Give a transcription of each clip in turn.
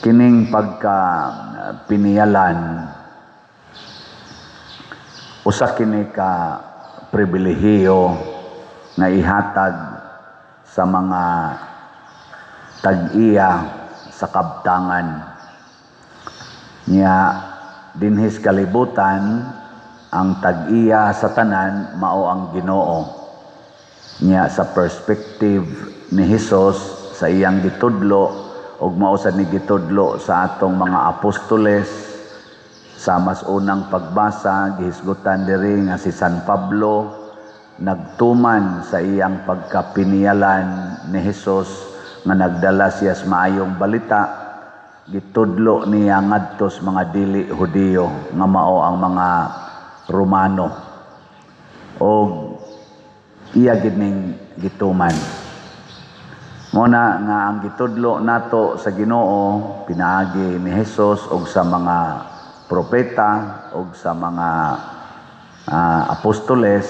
kining pagka piniyalan usa kini ka pribilehiyo nga ihatag sa mga tag-iya sa kabtangan niya dinhis kalibutan. Ang tag-iya sa tanan mao ang Ginoo niya sa perspective ni Hesus sa iyang gitudlo ug mao sa ni gitudlo sa atong mga apostoles. Sa mas unang pagbasa gihisgutan diri nga si San Pablo nagtuman sa iyang pagkapiniyalan ni Hesus nga nagdala siya sa maayong balita. Gitudlo niya ngadto sa mga dili Hudiyo nga mao ang mga Romano o iya gining gituman. Muna nga ang gitudlo nato sa Ginoo pinaagi ni Hesus og sa mga propeta og sa mga apostoles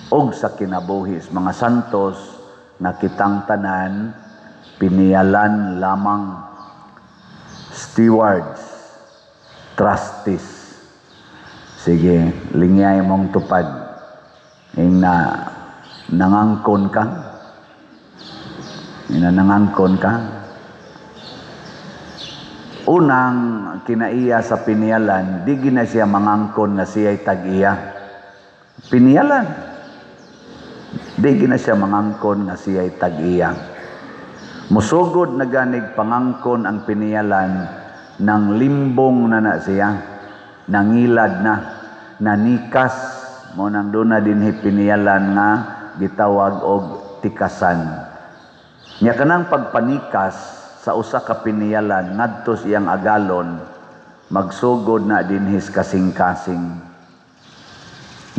og sa kinabuhi sa mga santos na kitang tanan piniyalan lamang, stewards, trustees. Sige, lingyay mong tupad. Nangangkon ka. Nangangkon ka. Unang kinaiya sa piniyalan, di gina siya mangangkon na siya'y tag-iya. Piniyalan. Di gina siya mangangkon na siya'y tag-iya. Musugod na ganig pangangkon ang piniyalan ng limbong na siya. Nangilad na. Nanikas mo nang doon na din piniyalan nga gitawag og tikasan. Nya kanang pagpanikas sa usa ka piniyalan ngadto siyang agalon magsugod na dinhis kasing-kasing.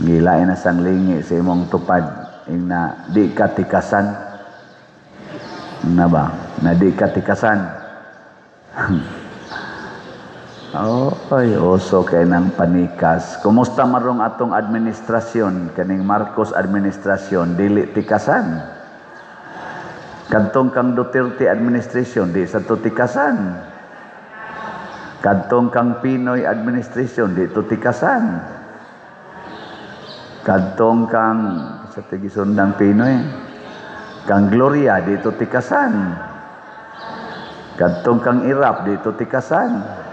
Gilain na sang lingi sa imong tupad na di ka tikasan. Na ba? Na di ka tikasan. Ay, oso kay nang panikas. Kumusta marong atong administrasyon? Kaning Marcos administrasyon, dili tikasan. Kadtong kang Duterte administration, di sa to tikasan. Kadtong kang Pinoy administration, di to tikasan. Kadtong kang, sa tigisundang Pinoy, kang Gloria, di to tikasan. Kadtong kang Irap, di to tikasan.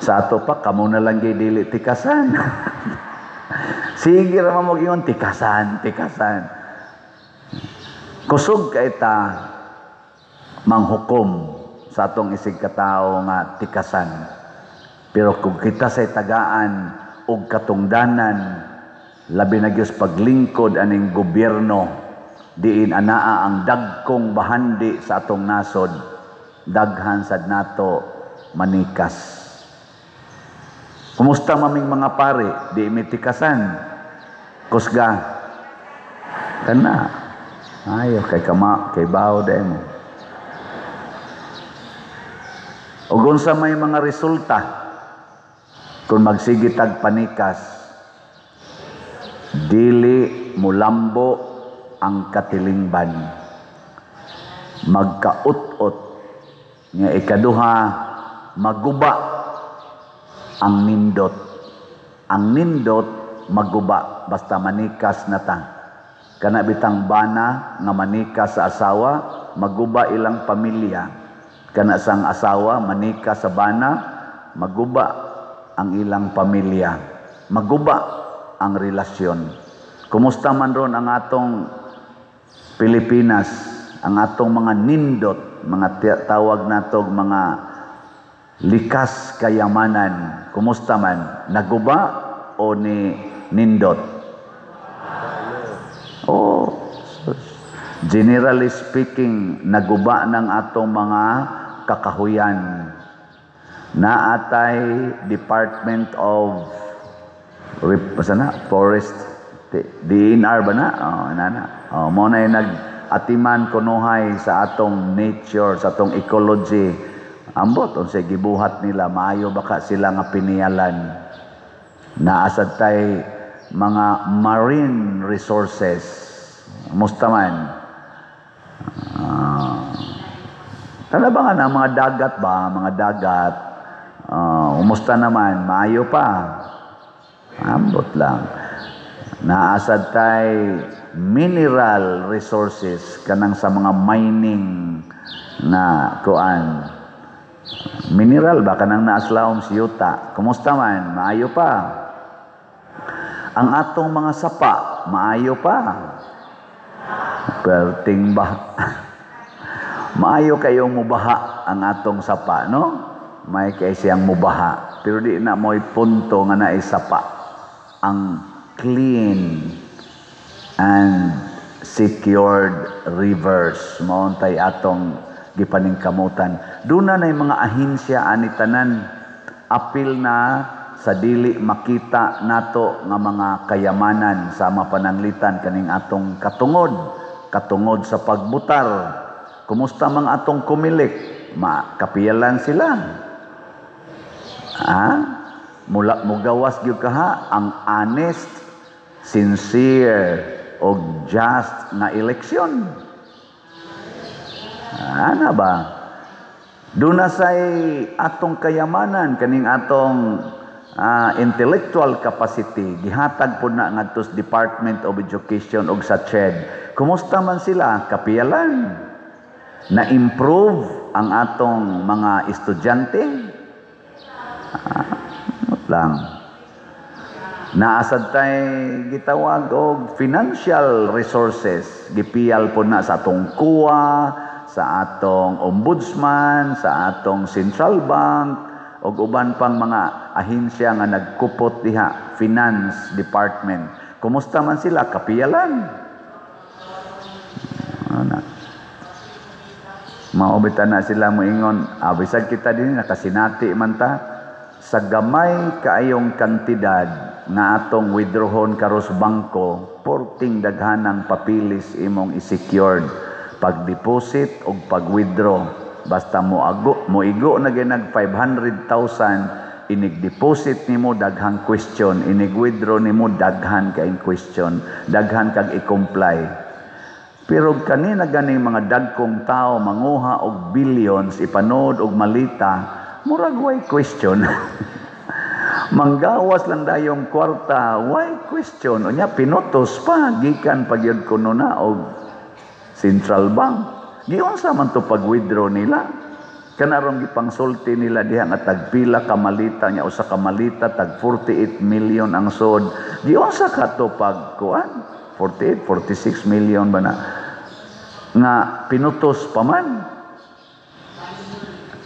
Sa ato pa, kamo na lang dili tikasan. Sige raman mo gingon, tikasan. Kusog ka ita manghukom sa atong isig katao nga tikasan. Pero kung kita sa tagaan og katungdanan, labi na gyud paglingkod aning gobyerno, diin anaa ang dagkong bahandi sa atong nasod, daghan sad nato manikas. Kumusta maming mga pare? Di imitikasan. Kusga. Kana. Ayo kay bawo day mo. Ug unsa may mga resulta kung magsigitag panikas, dili mulambo ang katilingban. Magkaut-ot. Nga ikaduha, maguba ang nindot. Ang nindot maguba basta manikas na ta. Kana bitang bana nga manikas sa asawa, maguba ilang pamilya. Kana sang asawa manikas sa bana, maguba ang ilang pamilya. Maguba ang relasyon. Kumusta man ron ang atong Pilipinas, ang atong mga nindot, mga tawag natog mga likas kayamanan, kumusta man? Naguba o ni nindot? Generally speaking, naguba ng atong mga kakahuyan. Naatay Department of Forest, DNR ba na? Mo na nag-atiman kunuhay sa atong nature, sa atong ecology. Ambot unsay gibuhat nila, maayo baka sila nga piniyalan. Naasad tay mga marine resources. Musta man. Sana ba nga na mga dagat ba? Mga dagat. Umusta naman? Maayo pa. Ambot lang. Naasad tay mineral resources kanang sa mga mining na kuan. Mineral ba kanang naaslawom si yuta? Kumusta man? Maayo pa. Ang atong mga sapa, maayo pa. Perting ba? Maayo kayong mubaha ang atong sapa, no? May kay siyang mubaha. Pero di na mo'y punto nga na sapa. Ang clean and secured rivers. Mauntay atong gipaningkamutan. Doon na yung mga ahinsya ani tanan. Apil na sa dili makita nato nga mga kayamanan sa mapananglitan kaning atong katungod sa pagbutar. Kumusta mga atong kumilik? Makapiyalan sila. Mula mugawas gyud kaha ang honest, sincere o just na eleksyon. Ana ba? Doon na say atong kayamanan kaning atong intellectual capacity gihatag po na ngadto sa Department of Education og sa CHED. Kumusta man sila? Kapiyalan. Na-improve ang atong mga estudyante. Lang. Naasad tay gitawag og financial resources. Gipiyal po na sa atong kuwa, sa atong ombudsman, sa atong central bank, o uban pang mga ahinsya nga nagkupot diha, finance department. Kumusta man sila? Kapiyalan. Maubitan na sila moingon, bisag kita din, nakasinati man ta, sa gamay kaayong kantidad nga atong withdrawon karos bangko, porting daghanang papilis imong i-secured pag-deposit o pag-withdraw. Basta moigo na ginag 500,000, inig-deposit nimo daghang question, inig-withdraw nimo daghan kaing question, daghan kag i-comply. Pero kanina ganing mga dagkong tao manguha og billions ipanood og malita, murag way question. Manggawas lang dayong kwarta, why question? Unya pinutos pa gikan pagyud kuno na og Central Bank. Giunsa man to pag-withdraw nila? Kanarong gipangsulti nila diha nga tagpila ka malita nya usa ka malita tag 48 million ang sod. Giunsa ka to pagkuan? 48, 46 million ba na? Nga pinutos pa man.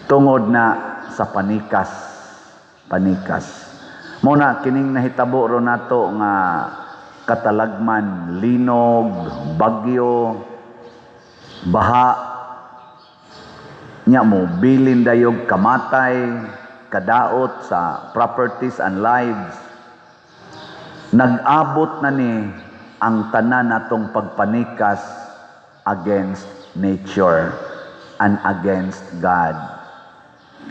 Tungod na sa panikas. Muna, kining nahitabo ro nato nga katalagman, linog, bagyo, baha, nya mo, bilin dayog kamatay, kadaot sa properties and lives. Nag-abot na ni ang tanan natong pagpanikas against nature and against God.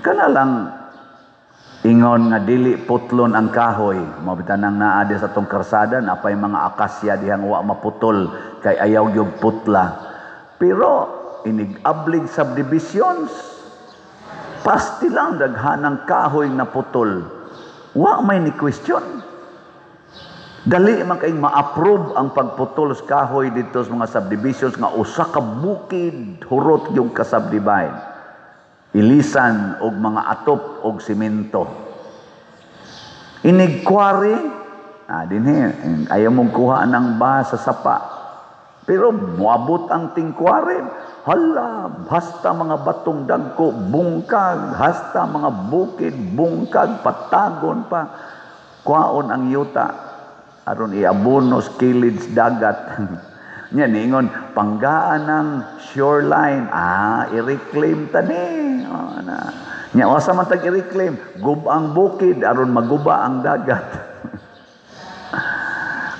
Kana lang ingon nga dili putlon ang kahoy. Mabitanang naa sa atong karsada napay mga akasya dihang wa maputol kay ayaw gyud putla. Pero inig-ablig subdivisions, pasti lang daghanang kahoy na putol. Wa may ni question. Dali man kay ma-approve ang pagputol sa kahoy dito sa mga subdivisions nga usa ka bukid hurot yung kasubdivide. Ilisan og mga atop og simento. Inigkwari, dinhi ayaw mong kuha ng ba sa sapa. Pero muabot ang tingkwari, hala, hasta mga batong dagko bungkag, hasta mga bukid bungkag, patagon pa. Kuhaon ang yuta aron iabonos kilid dagat. Nya ningon panggaan ng shoreline, i-reclaim tani. Nya wasa man tag i-reclaim, gubang bukid aron maguba ang dagat.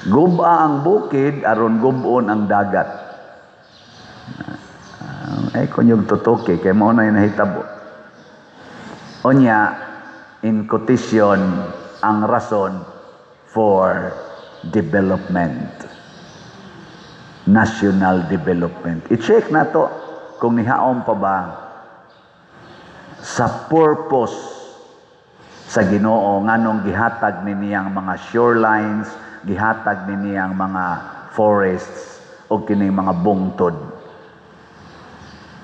Guba ang bukid aron gubon ang dagat. Ay kunyog tutuki kay mao na nahitabo. Onya in quotation ang rason for development. National development. I-check na to kung nihaon pa ba sa purpose sa Ginoo nganong gihatag niyang mga shorelines, gihatag niyang mga forests o kining mga bungtod.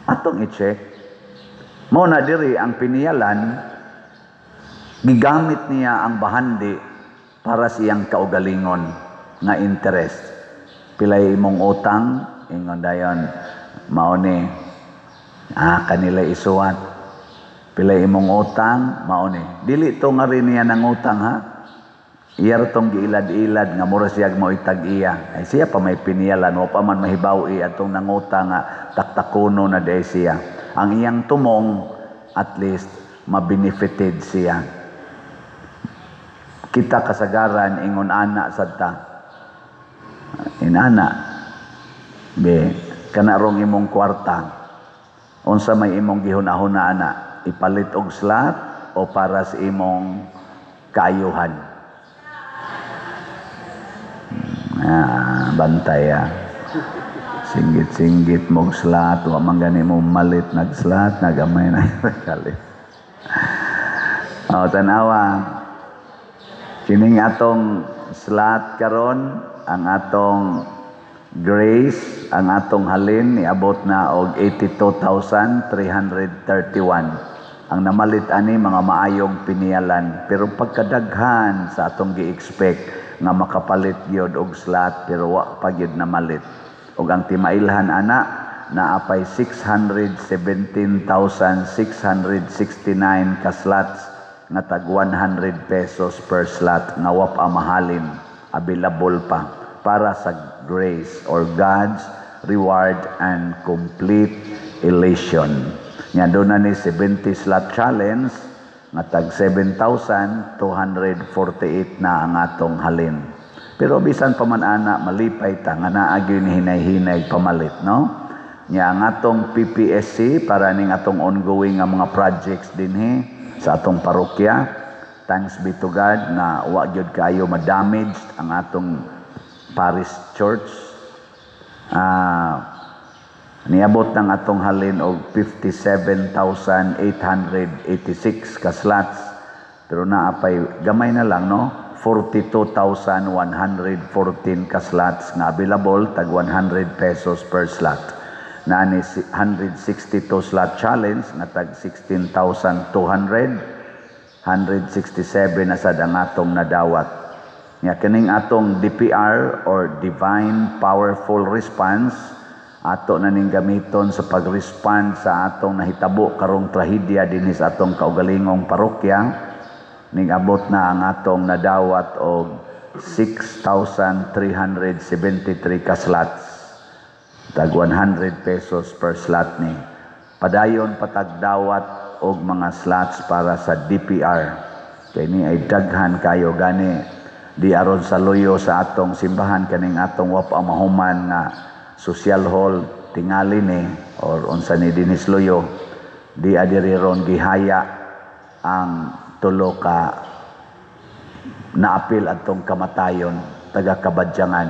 Atong i-check. Mao na diri ang piniyalan, gigamit niya ang bahandi para siyang kaugalingon nga interest. Pilay imong utang, ingon dayon, mao ni kanila isuwat. Pilay imong utang, mao ni. Dili to nga rin niya ng utang ha. Iyar tong giilad-ilad nga mura siya mo itag-iya. Ay siya pa may piniyalan o pa man mahibawi atong nangutang nga taktakuno na day siya. Ang iyang tumong at least mabenefited siya. Kita kasagaran ingon ana sadta. Inana. Be kanarong imong kwarta. Unsa may imong gihuna-huna ana, ipalit og slot o para sa imong kaayuhan. Bantay singgit-singgit mong slot, wa man gani mo malit nag-slot, nagamay na kalit. Tanawa, kining atong slot karon, ang atong grace, ang atong halin, niabot na og 82,331. Ang namalit ani mga maayong piniyalan, pero pagkadaghan sa atong gi-expect, nga makapalit gyud og slot pero wa pa gyud namalit. Ug ang timailhan ana naapay 617,669 ka slots nga tag 100 pesos per slot nga wa pa mahalin, available pa para sa grace or God's reward and complete elation. Nya do na ni 70 slot challenge nga tag 7,248 na ang atong halin. Pero bisan pa man ana malipay ta nga naa gyud hinay-hinay pamalit, no? Nya ang atong PPSC para ning atong ongoing nga mga projects dinhi sa atong parokya. Thanks be to God na wa gyud kayo ma-damage ang atong parish church. Niabot ng atong halin og 57,886 ka slots. Pero naapay gamay na lang, no? 42,114 ka slots nga available tag 100 pesos per slot. Nani 162 slot challenge nga tag 16,200. 167 na sad ang atong nadawat. Nga kining atong DPR or Divine Powerful Response ato na ning gamiton sa pag-respond sa atong nahitabo karong trahedya dinhi sa atong kaugalingong parokya. Ning abot na ang atong nadawat og 6,373 ka slots. Tag 100 pesos per slot ni. Padayon patagdawat og mga slots para sa DPR. Kay ni ay daghan kayo gani di aron sa luyo sa atong simbahan kaning atong wa pa mahuman nga social hall tingali ni or unsa ni dinis luyo di adiri ron gihaya ang tulo ka naapil atong kamatayon taga Kabadyangan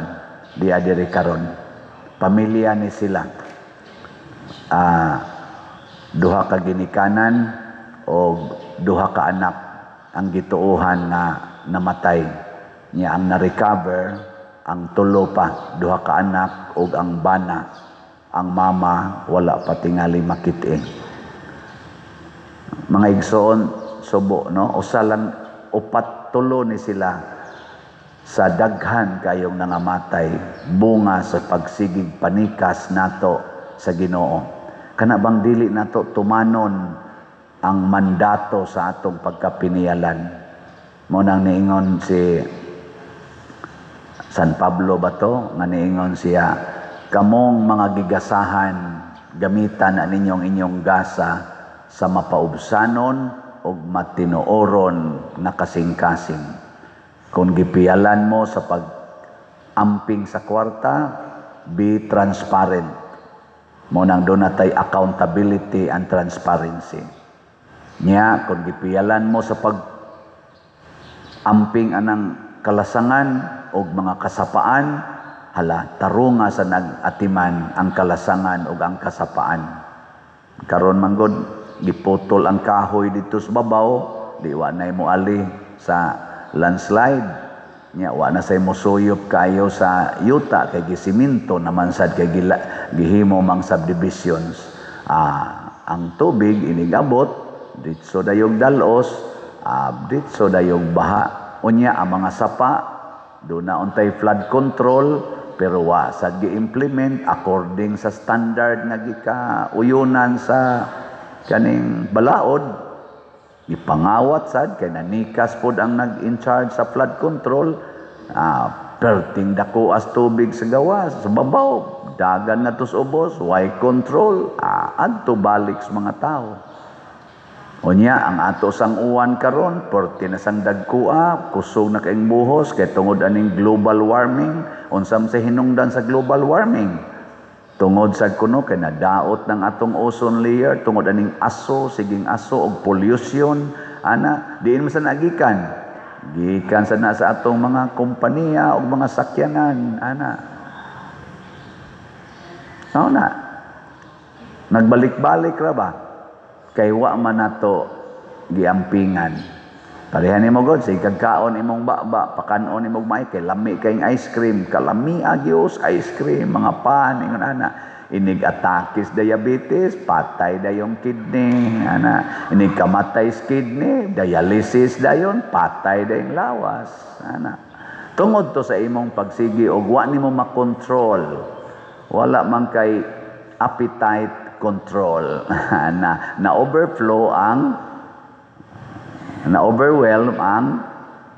di adiri karon pamilya ni sila duha ka ginikanan o duha ka anak ang gituohan na namatay niya ang na-recover ang tulo pa, duha ka anak ug ang bana, ang mama wala pa tingali makit-in. Mga igsoon subo, no? Usa lang upat tulo ni sila sa daghan kayong nangamatay bunga sa pagsigig panikas nato sa Ginoo. Kana bang dili nato tumanon ang mandato sa atong pagkapiniyalan. Mo nang niingon si San Pablo ba to? Nga niingon siya, kamong mga gigasahan, gamitan na ninyong gasa sa mapaubsanon o matinooron na kasing-kasing. Kung gipiyalan mo sa pag-amping sa kwarta, be transparent. Munang doon natay accountability and transparency. Nya, kung gipiyalan mo sa pag-amping anang kalasangan, o mga kasapaan, hala, tarunga sa nag-atiman ang kalasangan o ang kasapaan. Karon manggod, giputol ang kahoy dito sa babaw, di wa na mo ali sa landslide. Nya wa na say mosuyop kayo sa yuta kay gisiminto naman sad kay gihimo mang subdivisions. Ang tubig inigabot ditso dayog dalos, ditso dayog baha. Unya ang mga sapa do na untay flood control pero wa sad gi-implement according sa standard nga gikauyunan sa kaning balaod. Ipangawat sad kay nanikas pod ang nag-in charge sa flood control. Perting dako as tubig sa gawas sa babaw, dagan na tos ubos, why control? Adto balik sa mga tao. Unya ang ato sang uwan karon, porti na sang dagkua, kusog na kaing buhos kay tungod aning global warming. Unsam sa hinungdan sa global warming? Tungod sa kuno kay nadaot ng atong ozone layer, tungod aning aso, siging aso og pollution, diin mo sa nagikan. Gikan sa nasa atong mga kompanya o mga sakyanan, nagbalik-balik ra ba? Kay wa man nato giampingan. Pareha nimo god sa kagkaon imong baba, pakanon imong may kay lami kay ice cream, kalami agyos ice cream, mga pan ingon inig atakis diabetes, patay dayong kidney, inig kamatay sa kidney, dialysis dayon, patay dayong lawas, Tungod to sa imong pagsigi og wa nimo makontrol. Wala man kay appetite control na overflow na overwhelm ang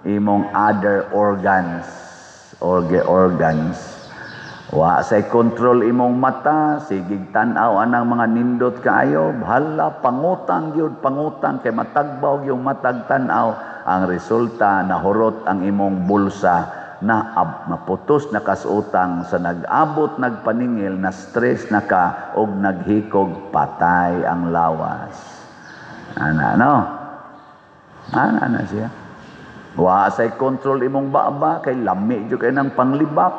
imong other organs. Wa say control imong mata, sigig tan-aw anang mga nindot kaayo, hala pangutang kay matagbaw yung matag tan-aw. Ang resulta nahurot ang imong bulsa na maputos na kasutang sa nag-abot nagpaningil na stress na ka og naghikog patay ang lawas. Ana siya. Wa say control imong baba kay lami jud kay nang panglibak,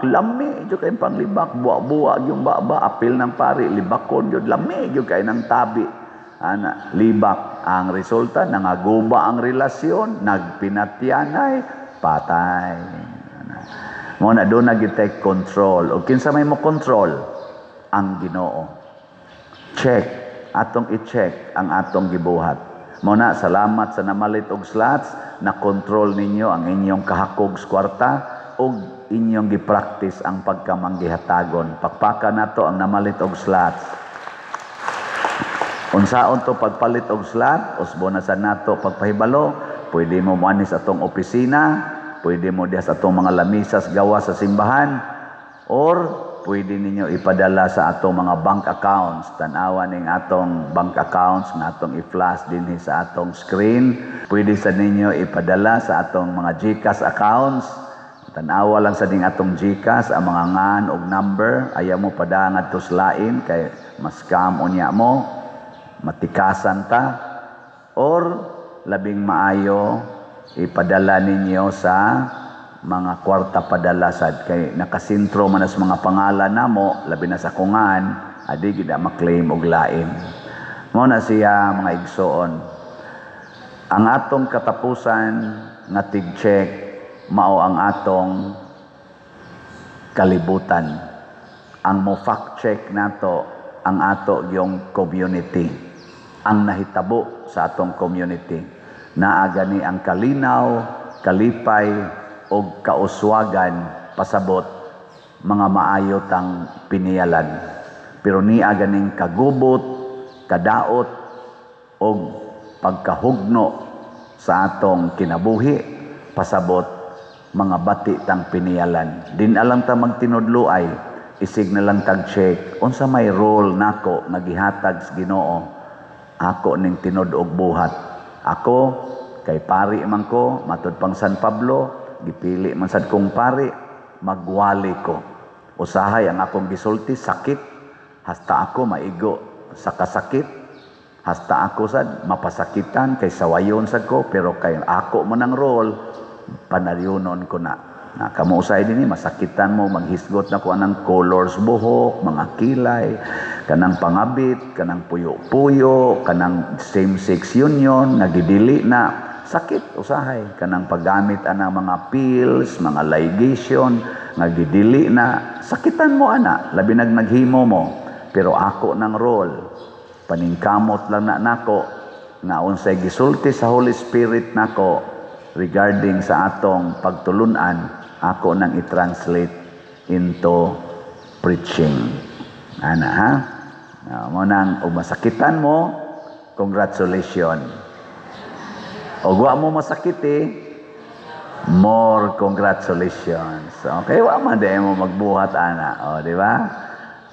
buwa-buwa yung baba, apil ng pari, libakon jud, lami jud kay nang tabi. Libak ang resulta, nangaguba ang relasyon, nagpinatyanay, patay. Mo na do nagitake control. O kinsa may mo control? Ang Ginoo. Check, atong i-check ang atong gibuhat. Mo na salamat sa namalit og slots, na control ninyo ang inyong kahakog sa kwarta ug inyong gi-practice ang pagkamanggihatagon. Pakpaka nato ang namalit og slots. Unsaon to pagpalit og slot? Usbo na sa nato pagpahibalo. Pwede mo manis atong opisina, pwede mo diha sa atong mga lamisas gawa sa simbahan, or pwede ninyo ipadala sa atong mga bank accounts. Tanawa ning atong bank accounts nga atong i-flash dinhi sa atong screen. Pwede sa ninyo ipadala sa atong mga GCash accounts. Tanawa lang sa ding atong GCash ang mga ngan og number. Ayaw mo padangat to lain kay ma-scam unya mo, matikasan ta. Or labing maayo ipadala ninyo sa mga kwarta padala sad kay nakasintro man as mga pangalan namo, labi na sa kungan, adi gid ma-claim og lain. Mao na siya mga igsoon. Ang atong katapusan nga tig-check mao ang atong kalibutan. Ang mo fact check nato ang ato yung community, ang nahitabo sa atong community. Naa gani ang kalinaw, kalipay o kauswagan pasabot mga maayot ang piniyalan. Pero niya ganing kagubot, kadaot o pagkahugno sa atong kinabuhi pasabot mga bati tang piniyalan. Din alam ta magtinudluay, isig na lang tag check unsa may role nako nagihatag sa Ginoo. Ako ning tinud og buhat. Ako kay pari man ko matud pang San Pablo, gipili man sad kong pari, magwali ko. Usahay ang akong gisulti sakit, hasta ako maigo sa kasakit, hasta ako sad mapasakitan kay sawayon sad ko, pero kay ako man ang role, panaryunon ko na. Kamusay din masakitan mo, maghisgot na ko anang colors buhok, mga kilay, Kanang pangabit, kanang puyo-puyo, kanang same-sex union, nagidili na. Sakit, usahay. Kanang paggamit anang mga pills, mga ligation, nagidili na. Sakitan mo, ana. Labi naghimo mo. Pero ako ng role. Paningkamot lang na nako. Nga unsay gisulti sa Holy Spirit nako regarding sa atong pagtulunan, ako nang i-translate into preaching. Ana, ha? Mo nang masakitan mo, congratulations. O wa mo masakiti, more congratulations. Okay, wa man mo magbuhat ana. O, di ba?